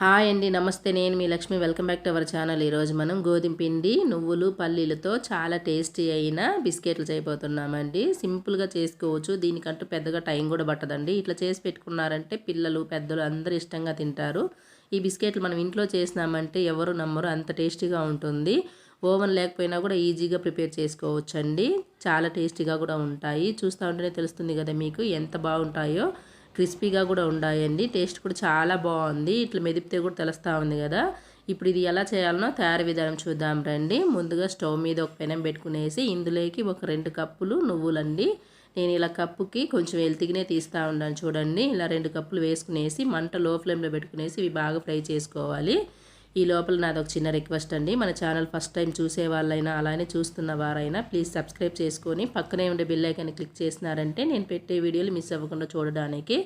Hi అండి, నమస్తే. నేను మీ Lakshmi. Welcome back to our channel. ఈరోజు మనం గోధుమ పిండి, నువ్వులు, పల్లీలతో చాలా టేస్టీ అయిన బిస్కెట్లు చేయబోతున్నామండి. సింపుల్గా చేసుకోవచ్చు. దీనికంటూ పెద్దగా టైం కూడా పట్టదండి. ఇట్లా చేసి పెట్టుకున్నారంటే పిల్లలు, పెద్దలు అందరూ ఇష్టంగా తింటారు. ఈ బిస్కెట్లు మనం ఇంట్లో చేసినామంటే ఎవరు నమ్మరు, అంత టేస్టీగా ఉంటుంది. ఓవెన్ లేకపోయినా కూడా ఈజీగా ప్రిపేర్ చేసుకోవచ్చు అండి. చాలా టేస్టీగా కూడా ఉంటాయి. చూస్తూ ఉంటేనే తెలుస్తుంది కదా మీకు ఎంత బాగుంటాయో. క్రిస్పీగా కూడా ఉన్నాయండి. టేస్ట్ కూడా చాలా బాగుంది. ఇట్లా మెదిపితే కూడా తెలుస్తూ ఉంది కదా. ఇప్పుడు ఇది ఎలా చేయాలనో తయారీ విధానం చూద్దాం రండి. ముందుగా స్టవ్ మీద ఒక పెనం పెట్టుకునేసి ఇందులోకి ఒక 2 కప్పులు నువ్వులండి. నేను ఇలా కప్పుకి కొంచెం ఎల్తిగినే తీస్తూ ఉన్నాను చూడండి. ఇలా 2 కప్పులు వేసుకునేసి మంట లో ఫ్లేమ్లో పెట్టుకునేసి ఇవి బాగా ఫ్రై చేసుకోవాలి. ఈ లోపల నాది ఒక చిన్న రిక్వెస్ట్ అండి. మన ఛానల్ ఫస్ట్ టైం చూసే వాళ్ళైనా అలానే చూస్తున్న వారైనా ప్లీజ్ సబ్స్క్రైబ్ చేసుకొని పక్కనే ఉండే బెల్ ఐకాన్ని క్లిక్ చేసినారంటే నేను పెట్టే వీడియోలు మిస్ అవ్వకుండా చూడడానికి.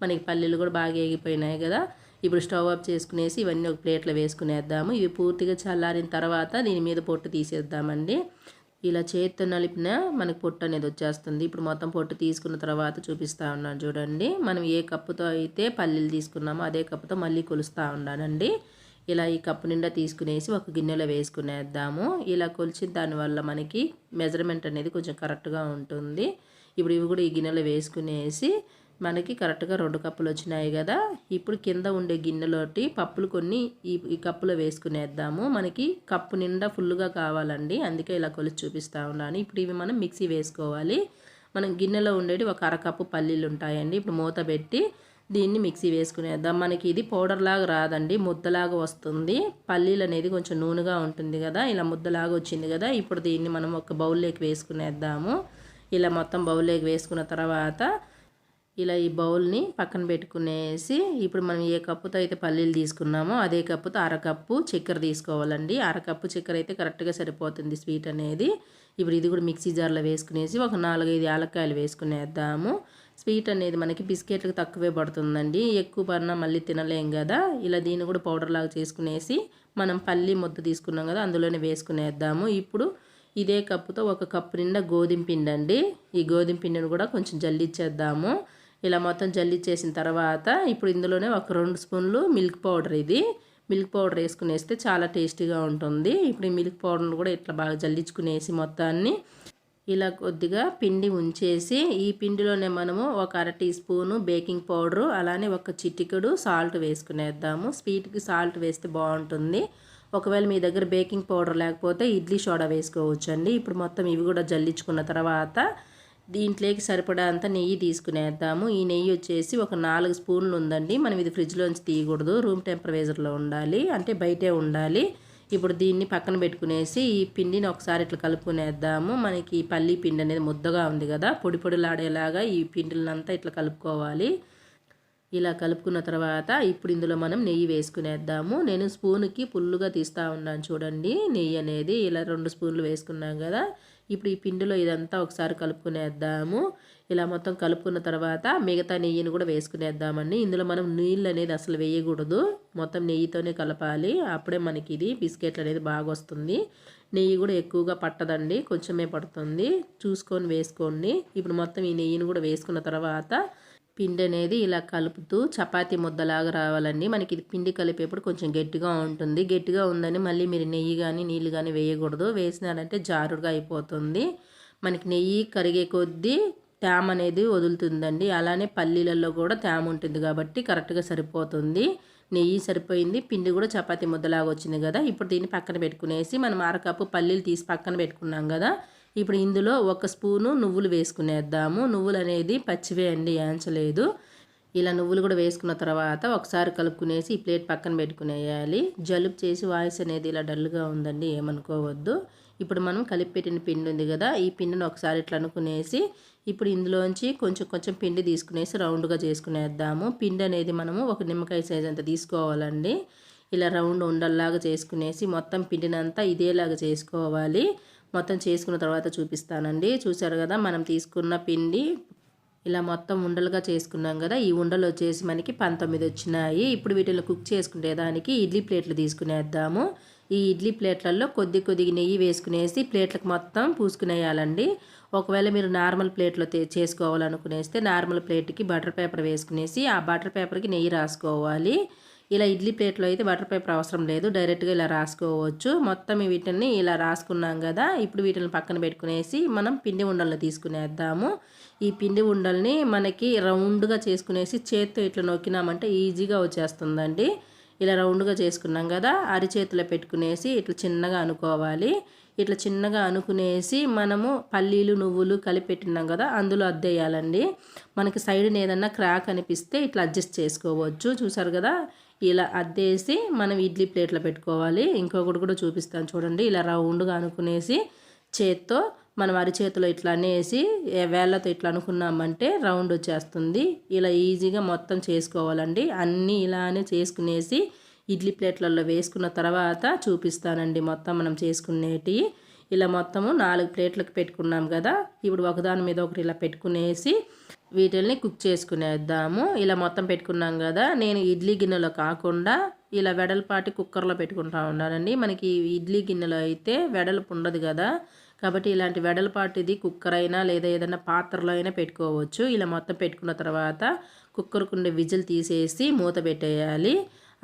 మనకి పల్లీలు కూడా బాగా ఏగిపోయినాయి కదా. ఇప్పుడు స్టవ్ ఆఫ్ చేసుకునేసి ఇవన్నీ ఒక ప్లేట్లో వేసుకునేద్దాము. ఇవి పూర్తిగా చల్లారిన తర్వాత దీని మీద పొట్టు తీసేద్దామండి. ఇలా చేత్తో నలిపిన మనకి పొట్టు అనేది వచ్చేస్తుంది. ఇప్పుడు మొత్తం పొట్టు తీసుకున్న తర్వాత చూపిస్తూ ఉన్నాను చూడండి. మనం ఏ కప్పుతో అయితే పల్లీలు తీసుకున్నామో అదే కప్పుతో మళ్ళీ కొలుస్తూ ఉన్నానండి. ఇలా ఈ కప్పు నిండా తీసుకునేసి ఒక గిన్నెలో వేసుకునేద్దాము. ఇలా కొలిచిన దానివల్ల మనకి మెజర్మెంట్ అనేది కొంచెం కరెక్ట్గా ఉంటుంది. ఇప్పుడు ఇవి కూడా ఈ గిన్నెలో వేసుకునేసి మనకి కరెక్ట్గా 2 కప్పులు వచ్చినాయి కదా. ఇప్పుడు కింద ఉండే గిన్నెలోటి పప్పులు కొన్ని ఈ కప్పులో వేసుకునేద్దాము. మనకి కప్పు నిండా ఫుల్గా కావాలండి, అందుకే ఇలా కొలిచి చూపిస్తూ ఉన్నాను. ఇప్పుడు ఇవి మనం మిక్సీ వేసుకోవాలి. మనం గిన్నెలో ఉండేవి ఒక అరకప్పు పల్లీలు ఉంటాయండి. ఇప్పుడు మూత పెట్టి దీన్ని మిక్సీ వేసుకునేద్దాం. మనకి ఇది పౌడర్ లాగా రాదండి, ముద్దలాగా వస్తుంది. పల్లీలు అనేది కొంచెం నూనెగా ఉంటుంది కదా, ఇలా ముద్దలాగా వచ్చింది కదా. ఇప్పుడు దీన్ని మనం ఒక బౌల్లోకి వేసుకునేద్దాము. ఇలా మొత్తం బౌల్లోకి వేసుకున్న తర్వాత ఇలా ఈ బౌల్ని పక్కన పెట్టుకునేసి ఇప్పుడు మనం ఏ కప్పుతో అయితే పల్లీలు తీసుకున్నామో అదే కప్పుతో అరకప్పు చక్కెర తీసుకోవాలండి. అరకప్పు చక్కెర అయితే కరెక్ట్గా సరిపోతుంది స్వీట్ అనేది. ఇప్పుడు ఇది కూడా మిక్సీ జార్లో వేసుకునేసి ఒక 4-5 యాలక్కాయలు వేసుకునేద్దాము. స్వీట్ అనేది మనకి బిస్కెట్లకు తక్కువే పడుతుందండి, ఎక్కువ పడినా మళ్ళీ తినలేం కదా. ఇలా దీన్ని కూడా పౌడర్ లాగా చేసుకునేసి మనం పల్లి ముద్ద తీసుకున్నాం కదా అందులోనే వేసుకునేద్దాము. ఇప్పుడు ఇదే కప్పుతో ఒక కప్పు నిండా గోధుమ పిండి అండి. ఈ గోధుమ పిండిని కూడా కొంచెం జల్లిచ్చేద్దాము. ఇలా మొత్తం జల్లిచ్చేసిన తర్వాత ఇప్పుడు ఇందులోనే ఒక 2 స్పూన్లు మిల్క్ పౌడర్, ఇది మిల్క్ పౌడర్ వేసుకునేస్తే చాలా టేస్టీగా ఉంటుంది. ఇప్పుడు ఈ మిల్క్ పౌడర్ని కూడా ఇట్లా బాగా జల్లించుకునేసి మొత్తాన్ని ఇలా కొద్దిగా పిండి ఉంచేసి ఈ పిండిలోనే మనము ఒక 1/2 టీ స్పూను బేకింగ్ పౌడరు, అలానే ఒక చిటికెడు సాల్ట్ వేసుకునేద్దాము. స్వీట్కి సాల్ట్ వేస్తే బాగుంటుంది. ఒకవేళ మీ దగ్గర బేకింగ్ పౌడర్ లేకపోతే ఇడ్లీ సోడా వేసుకోవచ్చు అండి. ఇప్పుడు మొత్తం ఇవి కూడా జల్లించుకున్న తర్వాత దీంట్లోకి సరిపడా అంత నెయ్యి తీసుకునేద్దాము. ఈ నెయ్యి వచ్చేసి ఒక 4 స్పూన్లు ఉందండి. మనం ఇది ఫ్రిడ్జ్లోంచి తీయకూడదు, రూమ్ టెంపరేచర్లో ఉండాలి, అంటే బయటే ఉండాలి. ఇప్పుడు దీన్ని పక్కన పెట్టుకునేసి ఈ పిండిని ఒకసారి ఇట్లా కలుపుకునేద్దాము. మనకి పల్లి పిండి అనేది ముద్దగా ఉంది కదా, పొడి పొడిలాడేలాగా ఈ పిండిలంతా ఇట్లా కలుపుకోవాలి. ఇలా కలుపుకున్న తర్వాత ఇప్పుడు ఇందులో మనం నెయ్యి వేసుకునేద్దాము. నేను స్పూన్కి ఫుల్లుగా తీస్తూ ఉన్నాను చూడండి నెయ్యి అనేది. ఇలా 2 స్పూన్లు వేసుకున్నాం కదా. ఇప్పుడు ఈ పిండిలో ఇదంతా ఒకసారి కలుపుకునేద్దాము. ఇలా మొత్తం కలుపుకున్న తర్వాత మిగతా నెయ్యిని కూడా వేసుకునేద్దామండి. ఇందులో మనం నీళ్ళు అనేది అసలు వేయకూడదు, మొత్తం నెయ్యితోనే కలపాలి. అప్పుడే మనకి ఇది బిస్కెట్లు అనేది బాగా వస్తుంది. నెయ్యి కూడా ఎక్కువగా పట్టదండి, కొంచెమే పడుతుంది, చూసుకొని వేసుకోండి. ఇప్పుడు మొత్తం ఈ నెయ్యిని కూడా వేసుకున్న తర్వాత పిండి అనేది ఇలా కలుపుతూ చపాతీ ముద్దలాగా రావాలండి. మనకి ఇది పిండి కలిపేప్పుడు కొంచెం గట్టిగా ఉంటుంది. గట్టిగా ఉందని మళ్ళీ మీరు నెయ్యి కానీ నీళ్ళు కానీ వేయకూడదు. వేసినారంటే జారుడుగా అయిపోతుంది. మనకి నెయ్యి కరిగే కొద్దీ తేమ అనేది వదులుతుందండి. అలానే పల్లీలలో కూడా తేమ ఉంటుంది కాబట్టి కరెక్ట్గా సరిపోతుంది. నెయ్యి సరిపోయింది, పిండి కూడా చపాతీ ముద్దలాగా వచ్చింది కదా. ఇప్పుడు దీన్ని పక్కన పెట్టుకునేసి మనం అరకప్పు పల్లీలు తీసి పక్కన పెట్టుకున్నాం కదా. ఇప్పుడు ఇందులో 1 స్పూను నువ్వులు వేసుకునేద్దాము. నువ్వులు అనేది పచ్చివే అండి, ఏంచలేదు. ఇలా నువ్వులు కూడా వేసుకున్న తర్వాత ఒకసారి కలుపుకునేసి ఈ ప్లేట్ పక్కన పెట్టుకునేయాలి. జలుబు చేసి వాయిస్ అనేది ఇలా డల్గా ఉందండి, ఏమనుకోవద్దు. ఇప్పుడు మనం కలిపి పెట్టిన పిండి ఉంది కదా, ఈ పిండిని ఒకసారి ఇట్లా అనుకునేసి ఇప్పుడు ఇందులోంచి కొంచెం కొంచెం పిండి తీసుకునేసి రౌండ్గా చేసుకునేద్దాము. పిండి అనేది మనము ఒక నిమ్మకాయ సైజ్ అంత తీసుకోవాలండి. ఇలా రౌండ్ ఉండల్లాగా చేసుకునేసి మొత్తం పిండినంతా ఇదేలాగా చేసుకోవాలి. మొత్తం చేసుకున్న తర్వాత చూపిస్తానండి. చూసారు కదా, మనం తీసుకున్న పిండి ఇలా మొత్తం ఉండలుగా చేసుకున్నాం కదా. ఈ ఉండలు వచ్చేసి మనకి 19 వచ్చినాయి. ఇప్పుడు వీటిని కుక్ చేసుకునే దానికి ఇడ్లీ ప్లేట్లు తీసుకునేద్దాము. ఈ ఇడ్లీ ప్లేట్లలో కొద్దిగా నెయ్యి వేసుకునేసి ప్లేట్లకు మొత్తం పూసుకునేయాలండి. ఒకవేళ మీరు నార్మల్ ప్లేట్లో చేసుకోవాలనుకునేస్తే నార్మల్ ప్లేట్కి బటర్ పేపర్ వేసుకునేసి ఆ బటర్ పేపర్కి నెయ్యి రాసుకోవాలి. ఇలా ఇడ్లీ ప్లేట్లో అయితే బటర్ పేపర్ అవసరం లేదు, డైరెక్ట్గా ఇలా రాసుకోవచ్చు. మొత్తం వీటిని ఇలా రాసుకున్నాం కదా, ఇప్పుడు వీటిని పక్కన పెట్టుకునేసి మనం పిండి ఉండలను తీసుకునేద్దాము. ఈ పిండి ఉండల్ని మనకి రౌండ్గా చేసుకునేసి చేత్తో ఇట్లా నొక్కినామంటే ఈజీగా వచ్చేస్తుందండి. ఇలా రౌండ్గా చేసుకున్నాం కదా, అరిచేతిలో పెట్టుకునేసి ఇట్లా చిన్నగా అనుకోవాలి. ఇట్లా చిన్నగా అనుకునేసి మనము పల్లీలు నువ్వులు కలిపి పెట్టినాం కదా, అందులో అద్దేయాలండి. మనకి సైడ్ని ఏదన్నా క్రాక్ అనిపిస్తే ఇట్లా అడ్జస్ట్ చేసుకోవచ్చు. చూసారు కదా, ఇలా అద్దేసి మనం ఇడ్లీ ప్లేట్లో పెట్టుకోవాలి. ఇంకొకటి కూడా చూపిస్తాను చూడండి. ఇలా రౌండ్గా అనుకునేసి చేత్తో మనం అరిచేతిలో ఇట్లా అనేసి వేళ్ళతో ఇట్లా అనుకున్నామంటే రౌండ్ వచ్చేస్తుంది. ఇలా ఈజీగా మొత్తం చేసుకోవాలండి. అన్నీ ఇలానే చేసుకునేసి ఇడ్లీ ప్లేట్లలో వేసుకున్న తర్వాత చూపిస్తానండి మొత్తం మనం చేసుకునేటివి. ఇలా మొత్తము 4 ప్లేట్లకు పెట్టుకున్నాం కదా, ఇప్పుడు ఒకదాని మీద ఒకటి ఇలా పెట్టుకునేసి వీటిల్ని కుక్ చేసుకునేద్దాము. ఇలా మొత్తం పెట్టుకున్నాం కదా, నేను ఇడ్లీ గిన్నెలో కాకుండా ఇలా వెడల్పాటి కుక్కర్లో పెట్టుకుంటా ఉన్నానండి. మనకి ఇడ్లీ గిన్నెలో అయితే వెడల్పు ఉండదు కదా, కాబట్టి ఇలాంటి వెడల్పాటిది కుక్కర్ అయినా లేదా ఏదైనా పాత్రలో అయినా పెట్టుకోవచ్చు. ఇలా మొత్తం పెట్టుకున్న తర్వాత కుక్కర్కు ఉండే విజిల్ తీసేసి మూత పెట్టేయాలి.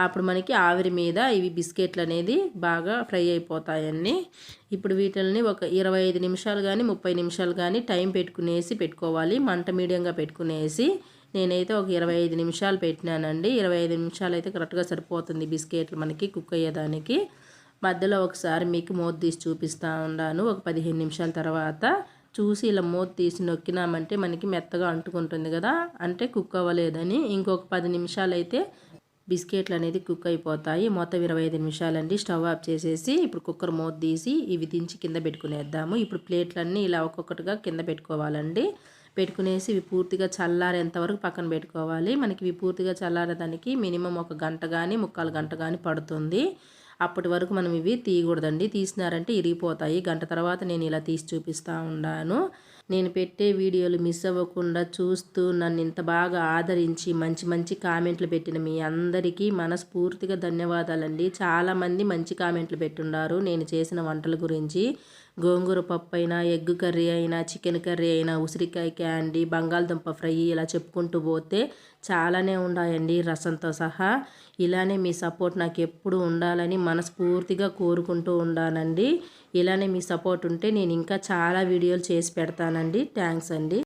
అప్పుడు మనకి ఆవిరి మీద ఇవి బిస్కెట్లు అనేది బాగా ఫ్రై అయిపోతాయండి. ఇప్పుడు వీటిని ఒక 25 నిమిషాలు కానీ 30 నిమిషాలు కానీ టైం పెట్టుకోవాలి. మంట మీడియంగా పెట్టుకునేసి నేనైతే ఒక 25 నిమిషాలు పెట్టినానండి. 25 నిమిషాలు అయితే కరెక్ట్గా సరిపోతుంది బిస్కెట్లు మనకి కుక్ అయ్యేదానికి. మధ్యలో ఒకసారి మీకు మూత తీసి చూపిస్తూ ఉన్నాను. ఒక 15 నిమిషాల తర్వాత చూసి ఇలా మూత తీసి నొక్కినామంటే మనకి మెత్తగా అంటుకుంటుంది కదా, అంటే కుక్ అవ్వలేదని. ఇంకొక 10 నిమిషాలు అయితే బిస్కెట్లు అనేది కుక్ అయిపోతాయి. మొత్తం 25 నిమిషాలండి. స్టవ్ ఆఫ్ చేసేసి ఇప్పుడు కుక్కర్ మూత తీసి ఇవి దించి కింద పెట్టుకునేద్దాము. ఇప్పుడు ప్లేట్లన్నీ ఇలా ఒక్కొక్కటిగా కింద పెట్టుకోవాలండి. పెట్టుకునేసి ఇవి పూర్తిగా చల్లారేంత వరకు పక్కన పెట్టుకోవాలి. మనకి ఇవి పూర్తిగా చల్లారేదానికి మినిమం 1 గంట కానీ 3/4 గంట కానీ పడుతుంది. అప్పటి వరకు మనం ఇవి తీయకూడదండి. తీసినారంటే ఇరిగిపోతాయి. గంట తర్వాత నేను ఇలా తీసి చూపిస్తూ ఉన్నాను. నేను పెట్టే వీడియోలు మిస్ అవ్వకుండా చూస్తూ నన్ను ఇంత బాగా ఆదరించి మంచి మంచి కామెంట్లు పెట్టిన మీ అందరికీ మనస్ఫూర్తిగా ధన్యవాదాలండి. చాలామంది మంచి కామెంట్లు పెట్టున్నారు నేను చేసిన వంటల గురించి. గోంగూర పప్పు అయినా, ఎగ్ కర్రీ అయినా, చికెన్ కర్రీ అయినా, ఉసిరికాయ క్యాండీ, బంగాళదుంప ఫ్రై, ఇలా చెప్పుకుంటూ పోతే చాలానే ఉన్నాయండి రసంతో సహా. ఇలానే మీ సపోర్ట్ నాకు ఎప్పుడు ఉండాలని మనస్ఫూర్తిగా కోరుకుంటూ ఉన్నానండి. ఇలానే మీ సపోర్ట్ ఉంటే నేను ఇంకా చాలా వీడియోలు చేసి పెడతానండి. థ్యాంక్స్ అండి.